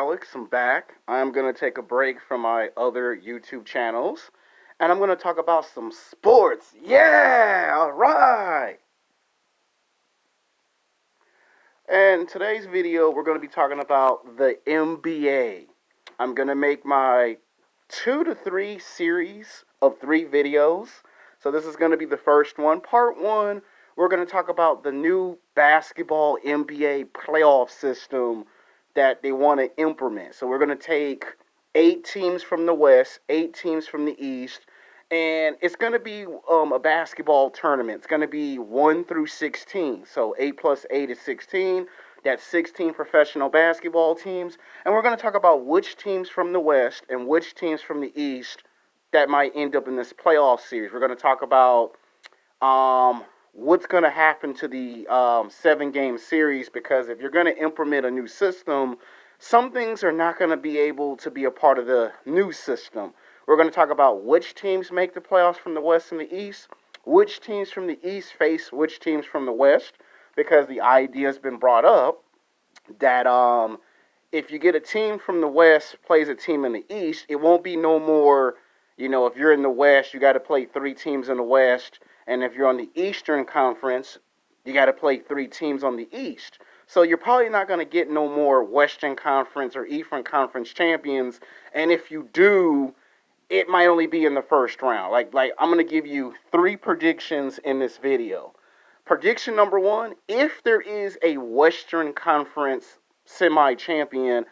Alex. I'm back. I'm going to take a break from my other YouTube channels and I'm going to talk about some sports. Yeah, all right. And today's video, we're going to be talking about the NBA. I'm going to make my 2 to 3 series of 3 videos. So this is going to be the first one. Part 1, we're going to talk about the new basketball NBA playoff system that they want to implement. So we're going to take 8 teams from the West, 8 teams from the East, and it's going to be a basketball tournament. It's going to be 1 through 16. So 8 plus 8 is 16. That's 16 professional basketball teams. And we're going to talk about which teams from the West and which teams from the East that might end up in this playoff series. We're going to talk about what's going to happen to the 7-game series, because if you're going to implement a new system, some things are not going to be able to be a part of the new system. We're going to talk about which teams make the playoffs from the West and the East, which teams from the East face which teams from the West, because the idea has been brought up that if you get a team from the West plays a team in the East, it won't be no more, if you're in the West, you got to play 3 teams in the West, and if you're on the Eastern Conference, you got to play 3 teams on the East. So you're probably not going to get no more Western Conference or Eastern Conference champions, and if you do, it might only be in the first round. Like I'm going to give you 3 predictions in this video. Prediction number 1, if there is a Western Conference semi-champion,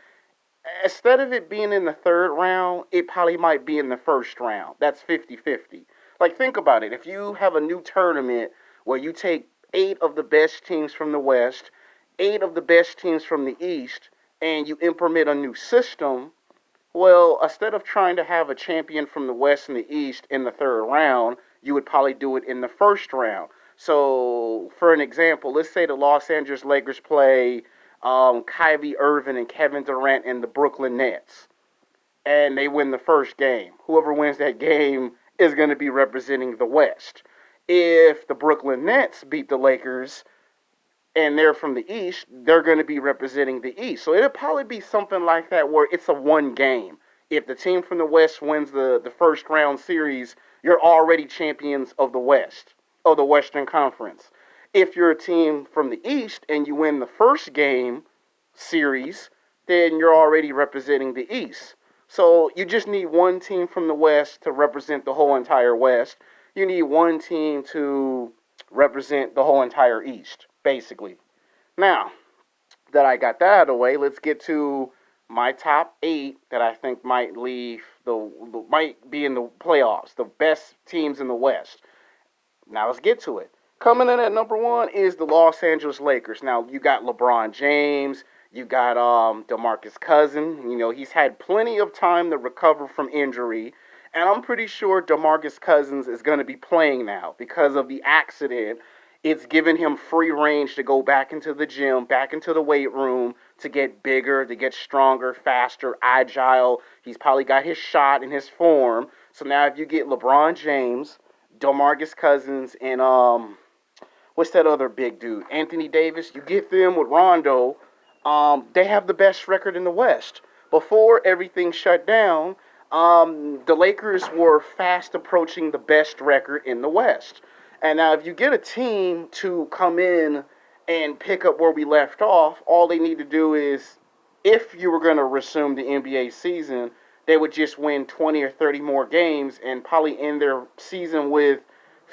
instead of it being in the 3rd round, it probably might be in the 1st round. That's 50-50. Like, think about it. If you have a new tournament where you take 8 of the best teams from the West, 8 of the best teams from the East, and you implement a new system, well, instead of trying to have a champion from the West and the East in the 3rd round, you would probably do it in the 1st round. So, for an example, let's say the Los Angeles Lakers play Kyrie Irving and Kevin Durant and the Brooklyn Nets, and they win the first game. Whoever wins that game is going to be representing the West. If the Brooklyn Nets beat the Lakers and they're from the East, they're going to be representing the East. So it'll probably be something like that where it's a 1 game. If the team from the West wins the first round series, you're already champions of the West, of the Western Conference. If you're a team from the East and you win the first game series, then you're already representing the East. So you just need 1 team from the West to represent the whole entire West. You need 1 team to represent the whole entire East, basically. Now that I got that out of the way, let's get to my top 8 that I think might be in the playoffs, the best teams in the West. Now let's get to it. Coming in at number 1 is the Los Angeles Lakers. Now you got LeBron James, you got DeMarcus Cousins. He's had plenty of time to recover from injury, and I'm pretty sure DeMarcus Cousins is going to be playing now because of the accident. It's given him free range to go back into the gym, back into the weight room, to get bigger, to get stronger, faster, agile. He's probably got his shot in his form. So now if you get LeBron James, DeMarcus Cousins, and what's that other big dude? Anthony Davis, you get them with Rondo, they have the best record in the West. Before everything shut down, the Lakers were fast approaching the best record in the West. And now if you get a team to come in and pick up where we left off, all they need to do is, if you were going to resume the NBA season, they would just win 20 or 30 more games and probably end their season with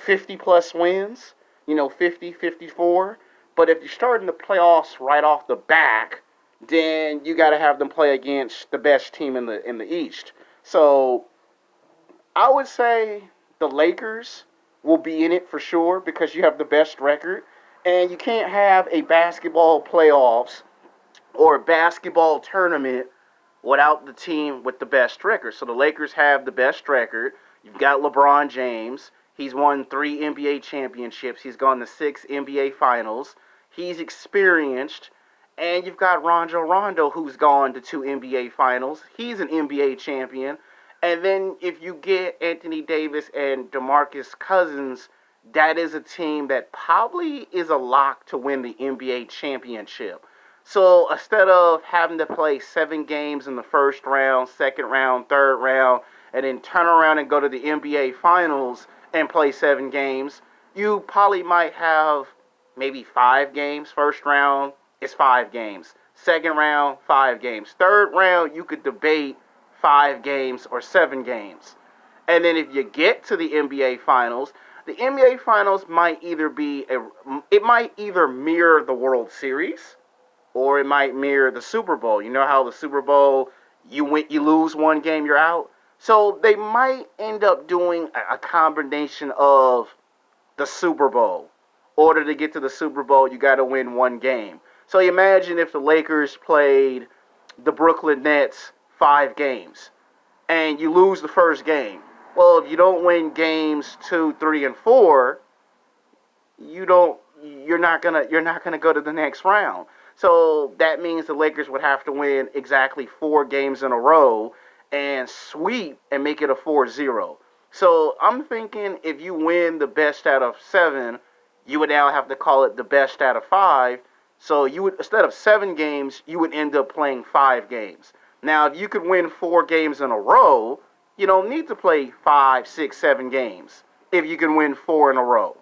50-plus wins, 50, 54. But if you're starting the playoffs right off the back, then you got to have them play against the best team in the East. So I would say the Lakers will be in it for sure because you have the best record. And you can't have a basketball playoffs or a basketball tournament without the team with the best record. So the Lakers have the best record. You've got LeBron James. He's won 3 NBA championships. He's gone to 6 NBA finals. He's experienced. And you've got Rondo, who's gone to 2 NBA finals. He's an NBA champion. And then if you get Anthony Davis and DeMarcus Cousins, that is a team that probably is a lock to win the NBA championship. So instead of having to play 7 games in the first round, second round, third round, and then turn around and go to the NBA Finals and play 7 games, you probably might have maybe 5 games. First round is 5 games. Second round, 5 games. Third round, you could debate 5 games or 7 games. And then if you get to the NBA Finals, the NBA Finals might either it might either mirror the World Series or it might mirror the Super Bowl. You know how the Super Bowl, you lose 1 game, you're out. So they might end up doing a combination of the Super Bowl. In order to get to the Super Bowl, you got to win 1 game. So imagine if the Lakers played the Brooklyn Nets 5 games and you lose the first game. Well, if you don't win games 2, 3, and 4, you're not gonna go to the next round. So that means the Lakers would have to win exactly 4 games in a row and sweep and make it a 4-0. So I'm thinking if you win the best out of 7, you would now have to call it the best out of 5. So you would, instead of 7 games, you would end up playing 5 games. Now, if you could win 4 games in a row, you don't need to play 5, 6, 7 games if you can win 4 in a row.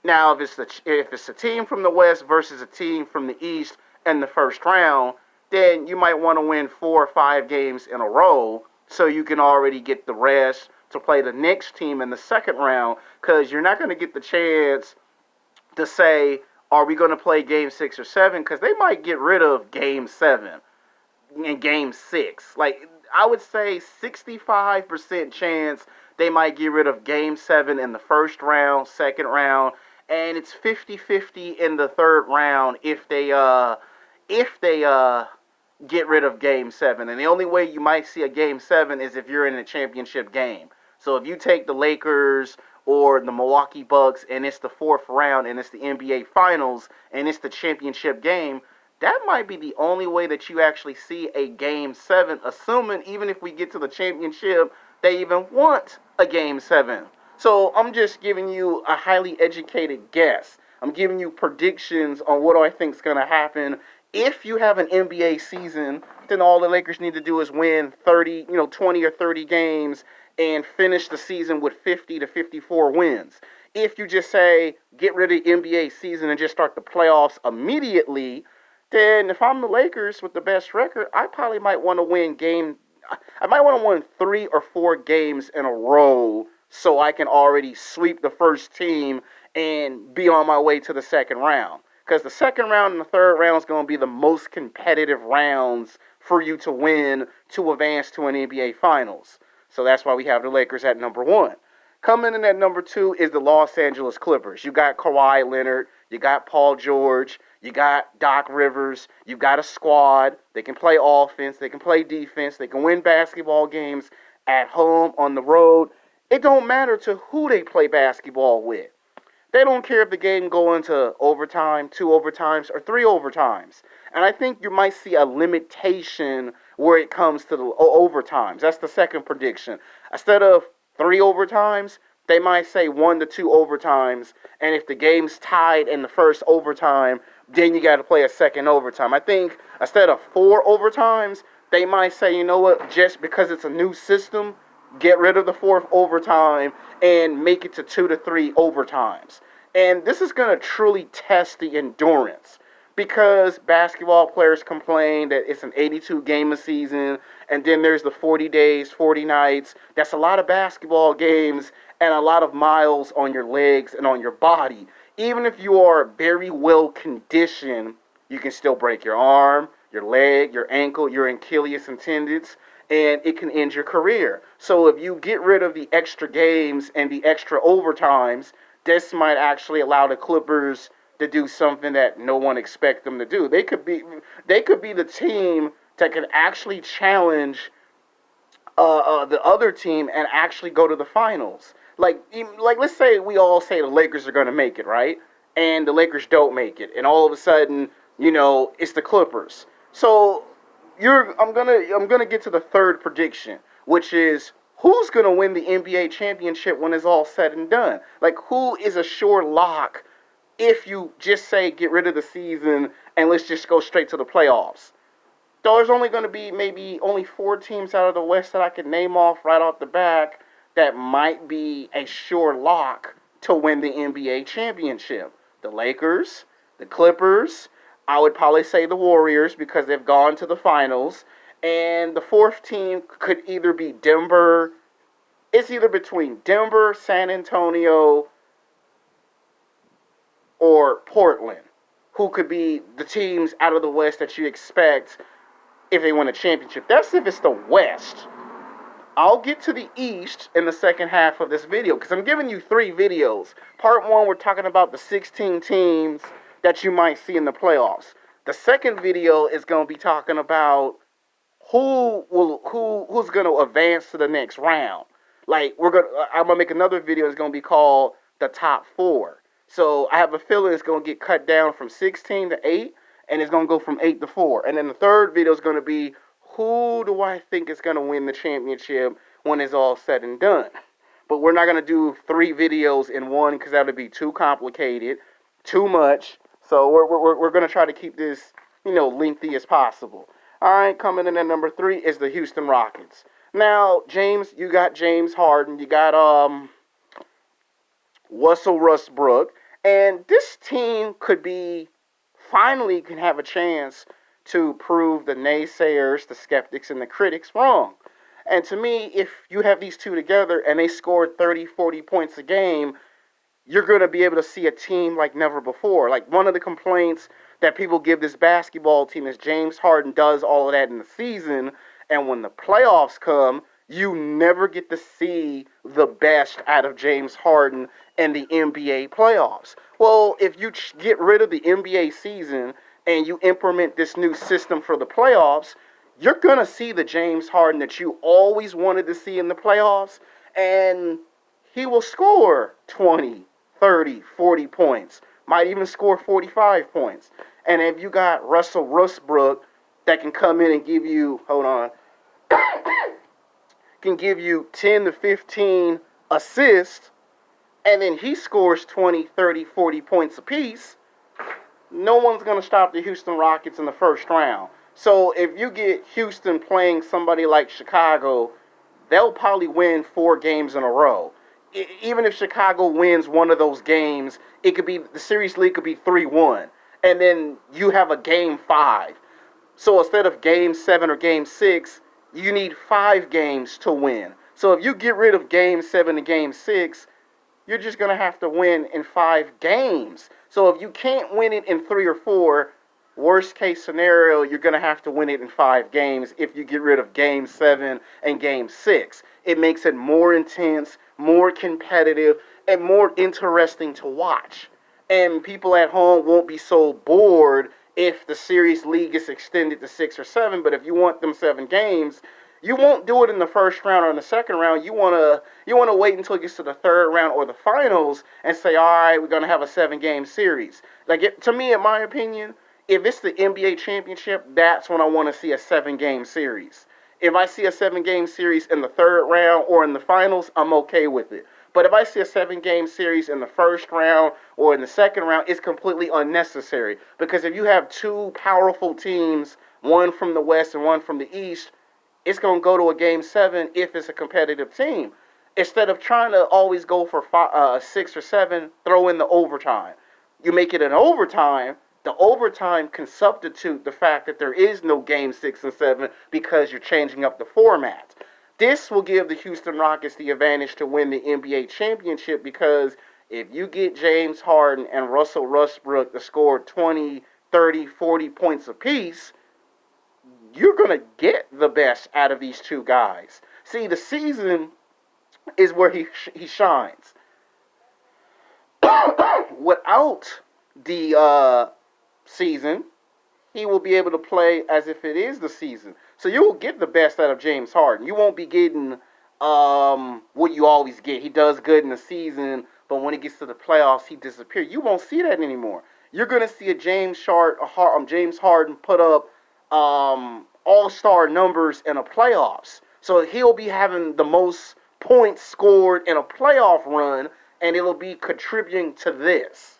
Now, if it's a team from the West versus a team from the East in the first round, then you might want to win 4 or 5 games in a row so you can already get the rest to play the next team in the second round, because you're not going to get the chance to say, are we going to play game 6 or 7? Because they might get rid of game 7 and game 6. Like, I would say 65% chance they might get rid of game 7 in the first round, second round, and it's 50-50 in the third round if they get rid of game 7. And the only way you might see a game 7 is if you're in a championship game. So if you take the Lakers or the Milwaukee Bucks and it's the fourth round and it's the NBA Finals and it's the championship game, that might be the only way that you actually see a game 7, assuming even if we get to the championship, they even want a game 7. So I'm just giving you a highly educated guess. I'm giving you predictions on what I think is going to happen. If you have an NBA season, then all the Lakers need to do is win 20 or 30 games and finish the season with 50 to 54 wins. If you just say, get rid of the NBA season and just start the playoffs immediately, then if I'm the Lakers with the best record, I might want to win 3 or 4 games in a row so I can already sweep the first team and be on my way to the second round. Because the second round and the third round is going to be the most competitive rounds for you to win to advance to an NBA Finals. So that's why we have the Lakers at number 1. Coming in at number 2 is the Los Angeles Clippers. You got Kawhi Leonard, you got Paul George, you got Doc Rivers, you got a squad. They can play offense, they can play defense, they can win basketball games at home, on the road. It don't matter to who they play basketball with. They don't care if the game go into overtime, 2 overtimes, or 3 overtimes. And I think you might see a limitation where it comes to the overtimes. That's the second prediction. Instead of 3 overtimes, they might say 1 to 2 overtimes. And if the game's tied in the first overtime, then you got to play a second overtime. I think instead of 4 overtimes, they might say, you know what, just because it's a new system, get rid of the 4th overtime and make it to 2 to 3 overtimes. And this is going to truly test the endurance, because basketball players complain that it's an 82 game a season, and then there's the 40 days, 40 nights. That's a lot of basketball games and a lot of miles on your legs and on your body. Even if you are very well conditioned, you can still break your arm, your leg, your ankle, your Achilles tendons, and it can end your career. So if you get rid of the extra games and the extra overtimes, this might actually allow the Clippers to do something that no one expects them to do. They could be the team that can actually challenge the other team and actually go to the finals. Like let's say we all say the Lakers are going to make it, right? And the Lakers don't make it, and all of a sudden, it's the Clippers. So I'm gonna get to the third prediction, which is who's gonna win the NBA championship when it's all said and done. Like, who is a sure lock if you just say get rid of the season and let's just go straight to the playoffs. There's only going to be maybe only 4 teams out of the West that I can name off right off the back that might be a sure lock to win the NBA championship. The Lakers, the Clippers, I would probably say the Warriors because they've gone to the finals. And the fourth team could either be Denver. It's either between Denver, San Antonio, or Portland, who could be the teams out of the West that you expect if they win a championship. That's if it's the West. I'll get to the East in the second half of this video because I'm giving you 3 videos. Part 1, we're talking about the 16 teams that you might see in the playoffs. The second video is going to be talking about who's going to advance to the next round. Like I'm gonna make another video that's gonna be called the top 4. So I have a feeling it's gonna get cut down from 16 to 8, and it's gonna go from 8 to 4. And then the third video is gonna be who do I think is gonna win the championship when it's all said and done. But we're not gonna do 3 videos in one because that would be too complicated, too much. So we're gonna try to keep this lengthy as possible. All right, coming in at number 3 is the Houston Rockets. Now, you got James Harden, you got Russell Westbrook, and this team finally can have a chance to prove the naysayers, the skeptics, and the critics wrong. And to me, if you have these two together and they scored 30, 40 points a game, you're going to be able to see a team like never before. Like, one of the complaints that people give this basketball team is James Harden does all of that in the season, and when the playoffs come, you never get to see the best out of James Harden in the NBA playoffs. Well, if you get rid of the NBA season and you implement this new system for the playoffs, you're going to see the James Harden that you always wanted to see in the playoffs, and he will score 20, 30, 40 points, might even score 45 points. And if you got Russell Westbrook that can come in and give you, can give you 10 to 15 assists, and then he scores 20, 30, 40 points apiece, no one's going to stop the Houston Rockets in the first round. So if you get Houston playing somebody like Chicago, they'll probably win 4 games in a row. Even if Chicago wins one of those games, the series lead could be 3-1. And then you have a game 5. So instead of game 7 or game 6, you need 5 games to win. So if you get rid of game 7 and game 6, you're just going to have to win in 5 games. So if you can't win it in 3 or 4, worst case scenario, you're going to have to win it in 5 games if you get rid of game 7 and game 6. It makes it more intense, more competitive, and more interesting to watch. And people at home won't be so bored if the series league gets extended to 6 or 7. But if you want them 7 games, you won't do it in the first round or in the second round. You wanna wait until it gets to the third round or the finals and say, all right, we're gonna have a 7-game series. To me, in my opinion, if it's the NBA championship, that's when I want to see a 7-game series. If I see a 7-game series in the third round or in the finals, I'm okay with it. But if I see a 7-game series in the first round or in the second round, it's completely unnecessary. Because if you have 2 powerful teams, one from the West and one from the East, it's going to go to a game 7 if it's a competitive team. Instead of trying to always go for 6 or 7, throw in the overtime. You make it an overtime. The overtime can substitute the fact that there is no game 6 and 7 because you're changing up the format. This will give the Houston Rockets the advantage to win the NBA championship because if you get James Harden and Russell Westbrook to score 20, 30, 40 points apiece, you're going to get the best out of these 2 guys. See, the season is where he shines. Without the season, he will be able to play as if it is the season. So you will get the best out of James Harden. You won't be getting what you always get. He does good in the season, but when it gets to the playoffs, he disappears. You won't see that anymore. You're going to see a James Harden put up all-star numbers in the playoffs. So he'll be having the most points scored in a playoff run, and it'll be contributing to this.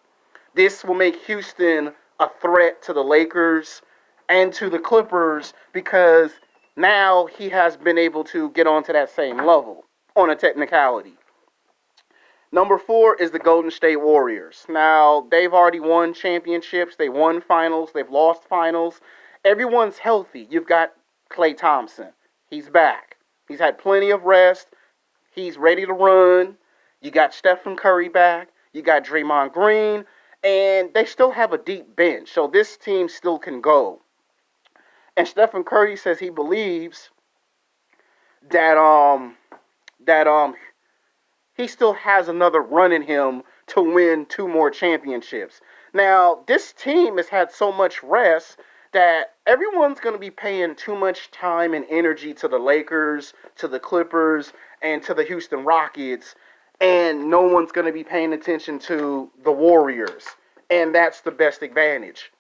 This will make Houston a threat to the Lakers and to the Clippers because now he has been able to get onto that same level on a technicality. Number 4 is the Golden State Warriors. Now, they've already won championships. They won finals. They've lost finals. Everyone's healthy. You've got Klay Thompson. He's back. He's had plenty of rest. He's ready to run. You got Stephen Curry back. You got Draymond Green. And they still have a deep bench. So this team still can go. And Stephen Curry says he believes that he still has another run in him to win 2 more championships. Now, this team has had so much rest that everyone's going to be paying too much time and energy to the Lakers, to the Clippers, and to the Houston Rockets, and no one's going to be paying attention to the Warriors. And that's the best advantage.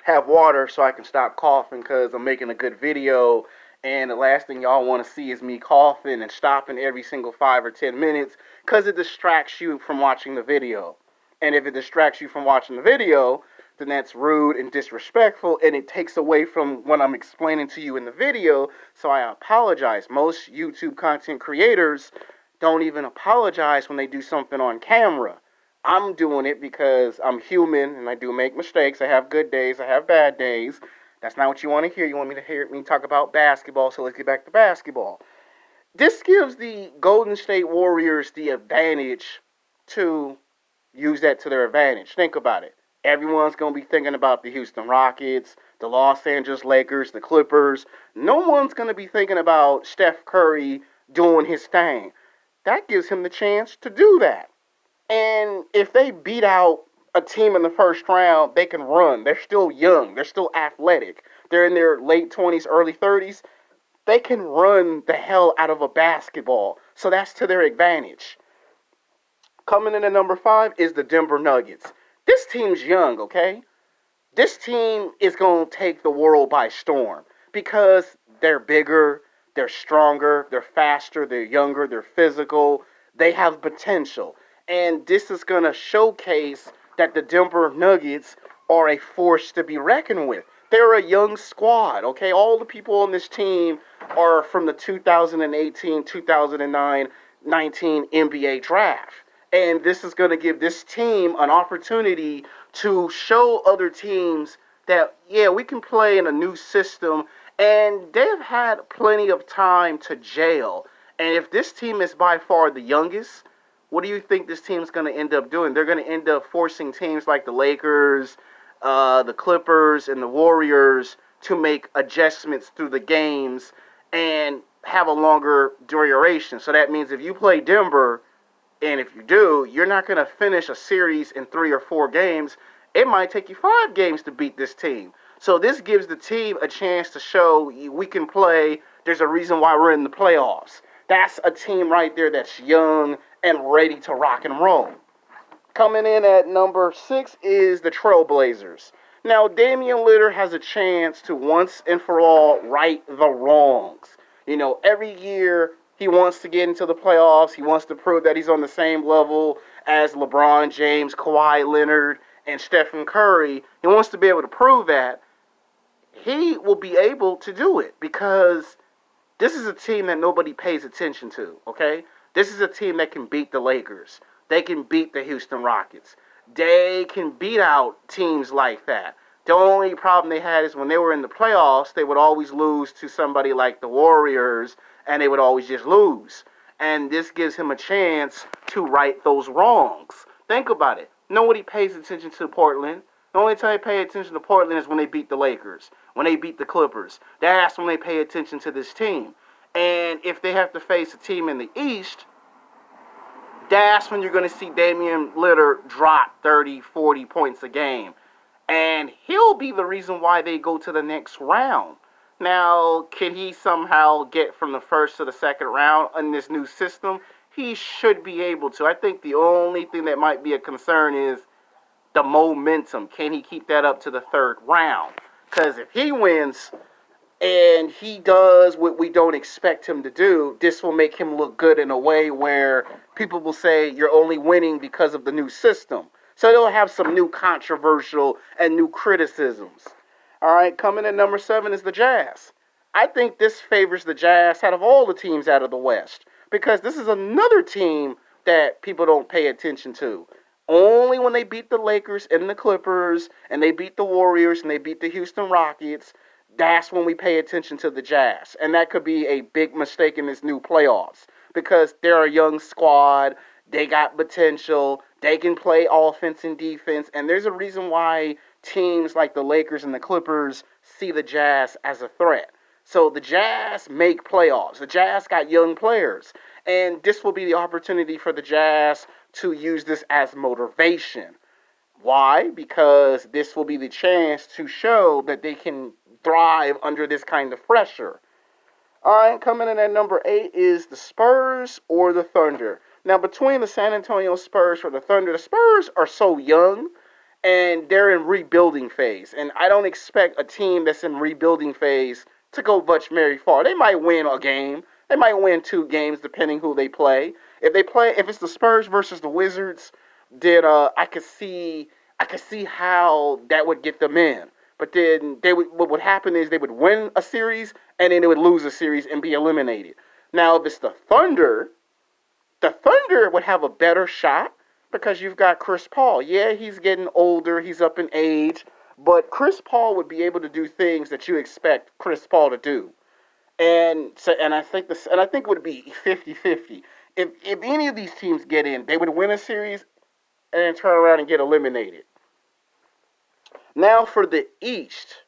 Have water so I can stop coughing because I'm making a good video. And the last thing y'all want to see is me coughing and stopping every single 5 or 10 minutes because it distracts you from watching the video. And if it distracts you from watching the video, then that's rude and disrespectful, and it takes away from what I'm explaining to you in the video. So I apologize. Most YouTube content creators don't even apologize when they do something on camera. I'm doing it because I'm human and I do make mistakes. I have good days. I have bad days. That's not what you want to hear. You want me to hear me talk about basketball, so let's get back to basketball. This gives the Golden State Warriors the advantage to use that to their advantage. Think about it. Everyone's going to be thinking about the Houston Rockets, the Los Angeles Lakers, the Clippers. No one's going to be thinking about Steph Curry doing his thing. That gives him the chance to do that. And if they beat out a team in the first round, they can run. They're still young. They're still athletic. They're in their late 20s, early 30s. They can run the hell out of a basketball. So that's to their advantage. Coming in at number 5 is the Denver Nuggets. This team's young, okay? This team is going to take the world by storm because they're bigger, they're stronger, they're faster, they're younger, they're physical. They have potential. And this is going to showcase that the Denver Nuggets are a force to be reckoned with. They're a young squad, okay? All the people on this team are from the 2018-2019 NBA draft. And this is going to give this team an opportunity to show other teams that, yeah, we can play in a new system. And they've had plenty of time to jail. And if this team is by far the youngest, what do you think this team's going to end up doing? They're going to end up forcing teams like the Lakers, the Clippers, and the Warriors to make adjustments through the games and have a longer duration. So that means if you play Denver, and if you do, you're not going to finish a series in 3 or 4 games. It might take you 5 games to beat this team. So this gives the team a chance to show we can play. There's a reason why we're in the playoffs. That's a team right there that's young and ready to rock and roll. Coming in at number 6 is the Trailblazers. Now, Damian Lillard has a chance to once and for all right the wrongs. You know, every year he wants to get into the playoffs. He wants to prove that he's on the same level as LeBron James, Kawhi Leonard, and Stephen Curry. He wants to be able to prove that. He will be able to do it because this is a team that nobody pays attention to, okay? This is a team that can beat the Lakers. They can beat the Houston Rockets. They can beat out teams like that. The only problem they had is when they were in the playoffs, they would always lose to somebody like the Warriors, and they would always just lose. And this gives him a chance to right those wrongs. Think about it. Nobody pays attention to Portland. The only time they pay attention to Portland is when they beat the Lakers, when they beat the Clippers. That's when they pay attention to this team. And if they have to face a team in the East, that's when you're going to see Damian Lillard drop 30, 40 points a game. And he'll be the reason why they go to the next round. Now, can he somehow get from the first to the second round in this new system? He should be able to. I think the only thing that might be a concern is the momentum. Can he keep that up to the third round? Because if he wins and he does what we don't expect him to do, this will make him look good in a way where people will say you're only winning because of the new system. So they'll have some new controversial and new criticisms. All right, coming in number 7 is the Jazz. I think this favors the Jazz out of all the teams out of the West because this is another team that people don't pay attention to. Only when they beat the Lakers and the Clippers and they beat the Warriors and they beat the Houston Rockets, that's when we pay attention to the Jazz. And that could be a big mistake in this new playoffs because they're a young squad. They got potential. They can play offense and defense. And there's a reason why teams like the Lakers and the Clippers see the Jazz as a threat. So the Jazz make playoffs. The Jazz got young players. And this will be the opportunity for the Jazz to use this as motivation. Why? Because this will be the chance to show that they can thrive under this kind of pressure. All right, coming in at number 8 is the Spurs or the Thunder. Now, between the San Antonio Spurs or the Thunder, the Spurs are so young and they're in rebuilding phase. And I don't expect a team that's in rebuilding phase to go much very far. They might win a game. They might win 2 games depending who they play. If it's the Spurs versus the Wizards, then I could see how that would get them in. But then what would happen is they would win a series and then they would lose a series and be eliminated. Now, if it's the Thunder would have a better shot because you've got Chris Paul. Yeah, he's getting older, he's up in age, but Chris Paul would be able to do things that you expect Chris Paul to do. And I think it would be 50-50. If any of these teams get in, they would win a series and then turn around and get eliminated. Now for the East,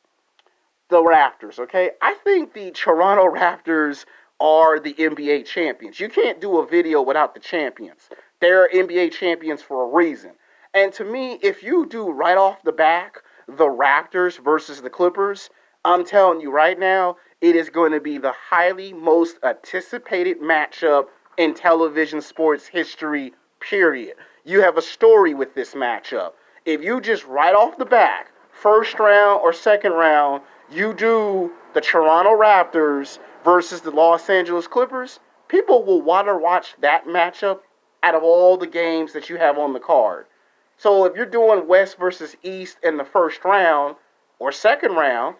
the Raptors, okay? I think the Toronto Raptors are the NBA champions. You can't do a video without the champions. They're NBA champions for a reason. And to me, if you do right off the back the Raptors versus the Clippers, I'm telling you right now, it is going to be the highly most anticipated matchup in television sports history, period. You have a story with this matchup. If you just right off the back, first round or second round, you do the Toronto Raptors versus the Los Angeles Clippers, people will want to watch that matchup out of all the games that you have on the card. So if you're doing West versus East in the first round or second round,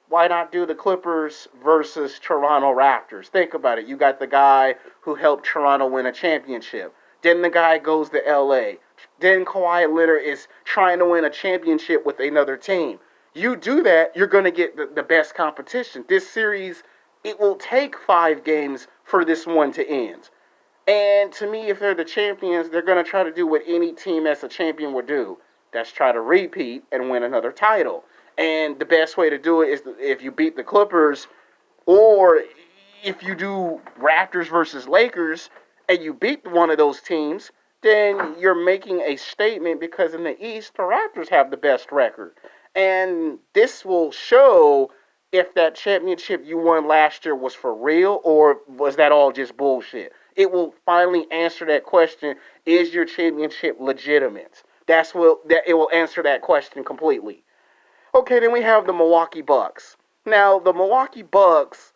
why not do the Clippers versus Toronto Raptors? Think about it. You got the guy who helped Toronto win a championship. Then the guy goes to LA. Then Kawhi Leonard is trying to win a championship with another team. You do that, you're going to get the best competition. This series, it will take 5 games for this one to end. And to me, if they're the champions, they're going to try to do what any team that's a champion would do. That's try to repeat and win another title. And the best way to do it is if you beat the Clippers, or if you do Raptors versus Lakers and you beat one of those teams, then you're making a statement because in the East, the Raptors have the best record. And this will show if that championship you won last year was for real or was that all just bullshit. It will finally answer that question, is your championship legitimate? It will answer that question completely. Okay, then we have the Milwaukee Bucks. Now, the Milwaukee Bucks,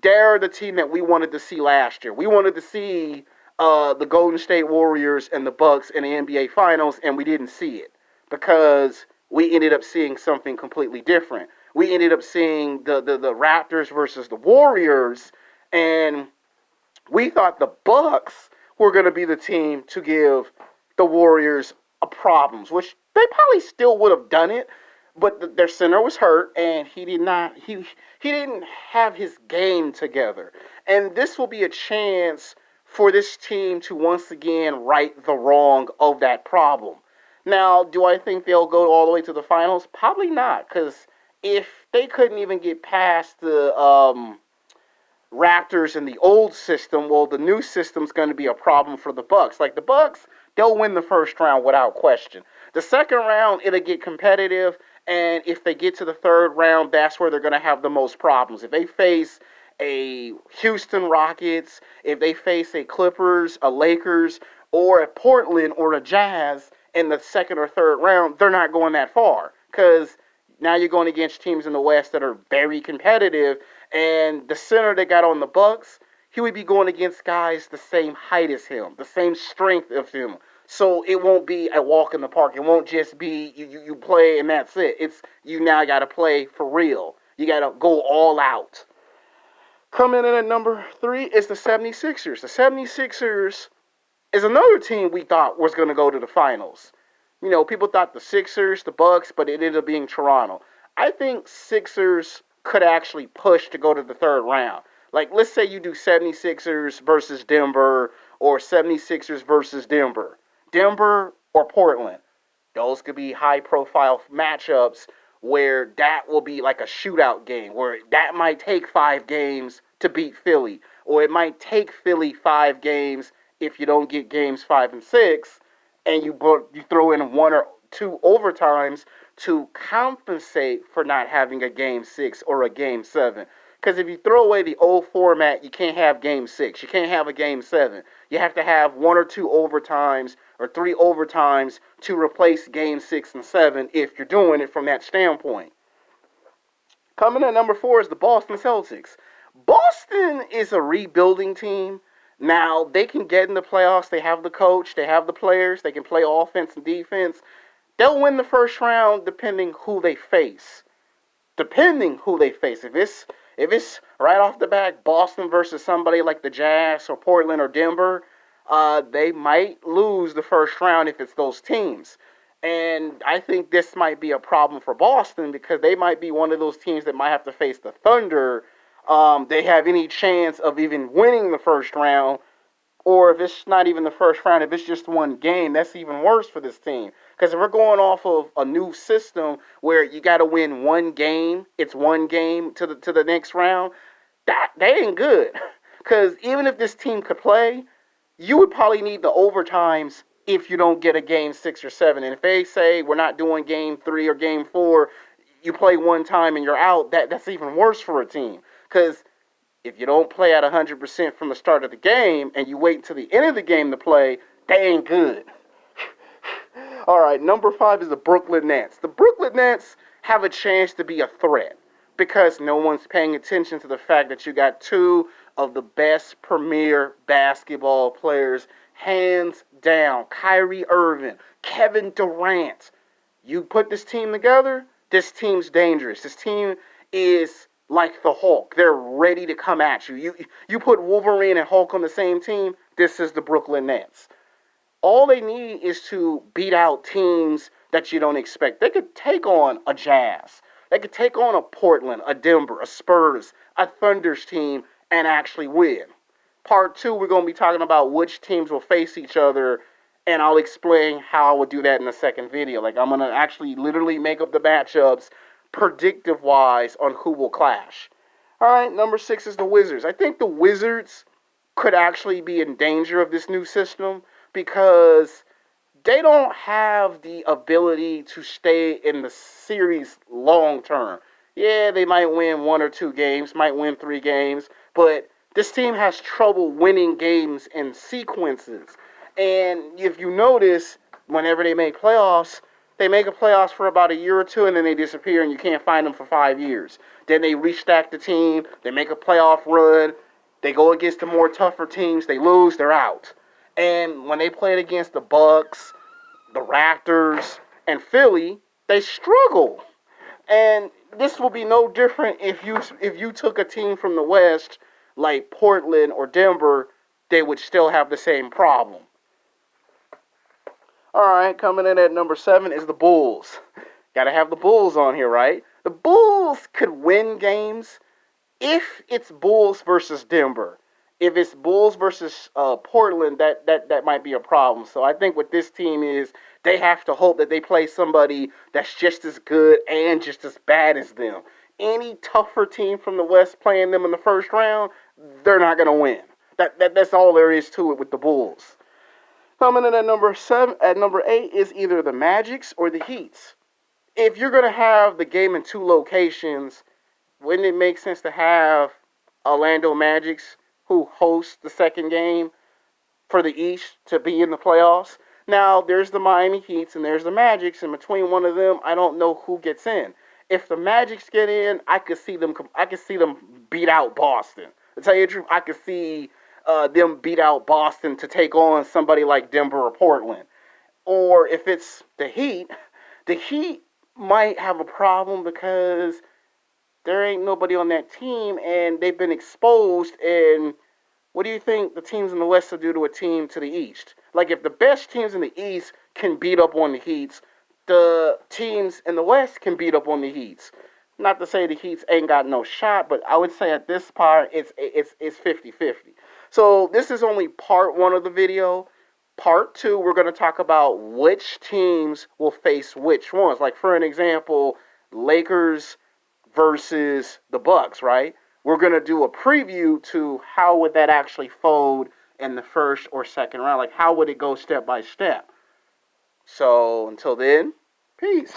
they're the team that we wanted to see last year. We wanted to see the Golden State Warriors and the Bucks in the NBA Finals, and we didn't see it because we ended up seeing something completely different. We ended up seeing the Raptors versus the Warriors, and we thought the Bucks were going to be the team to give the Warriors problems, which they probably still would have done it. But their center was hurt, and he didn't have his game together. And this will be a chance for this team to once again right the wrong of that problem. Now, do I think they'll go all the way to the finals? Probably not, because if they couldn't even get past the Raptors in the old system, well, the new system's going to be a problem for the Bucks. Like the Bucks, they'll win the first round without question. The second round, it'll get competitive. And if they get to the third round, that's where they're going to have the most problems. If they face a Houston Rockets, if they face a Clippers, a Lakers, or a Portland or a Jazz in the second or third round, they're not going that far. Because now you're going against teams in the West that are very competitive. And the center they got on the Bucks, he would be going against guys the same height as him, the same strength of him. So it won't be a walk in the park. It won't just be you play and that's it. It's you now got to play for real. You got to go all out. Coming in at number 3 is the 76ers. The 76ers is another team we thought was going to go to the finals. You know, people thought the Sixers, the Bucks, but it ended up being Toronto. I think Sixers could actually push to go to the third round. Like, let's say you do 76ers versus Denver or 76ers versus Denver. Denver or Portland. Those could be high profile matchups where that will be like a shootout game, where that might take 5 games to beat Philly, or it might take Philly 5 games if you don't get games 5 and 6, and you throw in 1 or 2 overtimes to compensate for not having a game 6 or a game 7. Because if you throw away the old format, you can't have game 6. You can't have a game 7. You have to have 1 or 2 overtimes or 3 overtimes to replace game 6 and 7 if you're doing it from that standpoint. Coming in at number 4 is the Boston Celtics. Boston is a rebuilding team. Now, they can get in the playoffs. They have the coach. They have the players. They can play offense and defense. They'll win the first round depending who they face. If it's right off the bat Boston versus somebody like the Jazz or Portland or Denver, they might lose the first round if it's those teams. And I think this might be a problem for Boston because they might be one of those teams that might have to face the Thunder. They have any chance of even winning the first round, or if it's not even the first round, if it's just 1 game, that's even worse for this team. Because if we're going off of a new system where you got to win 1 game, it's 1 game to the next round, that ain't good. Because even if this team could play, you would probably need the overtimes if you don't get a game 6 or 7. And if they say we're not doing game 3 or game 4, you play 1 time and you're out, that's even worse for a team. Because if you don't play at 100% from the start of the game and you wait until the end of the game to play, they ain't good. All right, number 5 is the Brooklyn Nets. The Brooklyn Nets have a chance to be a threat because no one's paying attention to the fact that you got 2 of the best premier basketball players, hands down. Kyrie Irving, Kevin Durant. You put this team together, this team's dangerous. This team is like the Hulk. They're ready to come at you. You put Wolverine and Hulk on the same team, this is the Brooklyn Nets. All they need is to beat out teams that you don't expect. They could take on a Jazz. They could take on a Portland, a Denver, a Spurs, a Thunder's team, and actually win. Part 2, we're going to be talking about which teams will face each other, and I'll explain how I would do that in the second video. Like, I'm going to actually literally make up the matchups predictive-wise on who will clash. All right, number 6 is the Wizards. I think the Wizards could actually be in danger of this new system because they don't have the ability to stay in the series long term. Yeah, they might win 1 or 2 games, might win 3 games, but this team has trouble winning games in sequences. And if you notice, whenever they make playoffs, they make a playoffs for about a year or 2, and then they disappear, and you can't find them for 5 years. Then they restack the team, they make a playoff run, they go against the more tougher teams, they lose, they're out. And when they played against the Bucks, the Raptors, and Philly, they struggle. And this will be no different if you took a team from the West like Portland or Denver, they would still have the same problem. All right, coming in at number 7 is the Bulls. Got to have the Bulls on here, right? The Bulls could win games if it's Bulls versus Denver. If it's Bulls versus Portland, that might be a problem. So I think what this team is, they have to hope that they play somebody that's just as good and just as bad as them. Any tougher team from the West playing them in the first round, they're not going to win. That's all there is to it with the Bulls. Coming in at number 8 is either the Magics or the Heats. If you're going to have the game in 2 locations, wouldn't it make sense to have Orlando Magics, who host the second game for the East, to be in the playoffs? Now, there's the Miami Heats and there's the Magics, and between one of them, I don't know who gets in. If the Magics get in, I could see them beat out Boston. To tell you the truth, I could see them beat out Boston to take on somebody like Denver or Portland. Or if it's the Heat might have a problem because there ain't nobody on that team and they've been exposed. And what do you think the teams in the West will do to a team to the East? Like, if the best teams in the East can beat up on the Heats, the teams in the West can beat up on the Heats. Not to say the Heats ain't got no shot, but I would say at this part it's 50-50. So this is only part one of the video. Part two, we're going to talk about which teams will face which ones. Like, for an example, Lakers versus the Bucks, right? We're going to do a preview to how would that actually fold in the first or second round. Like, how would it go step by step? So until then, peace.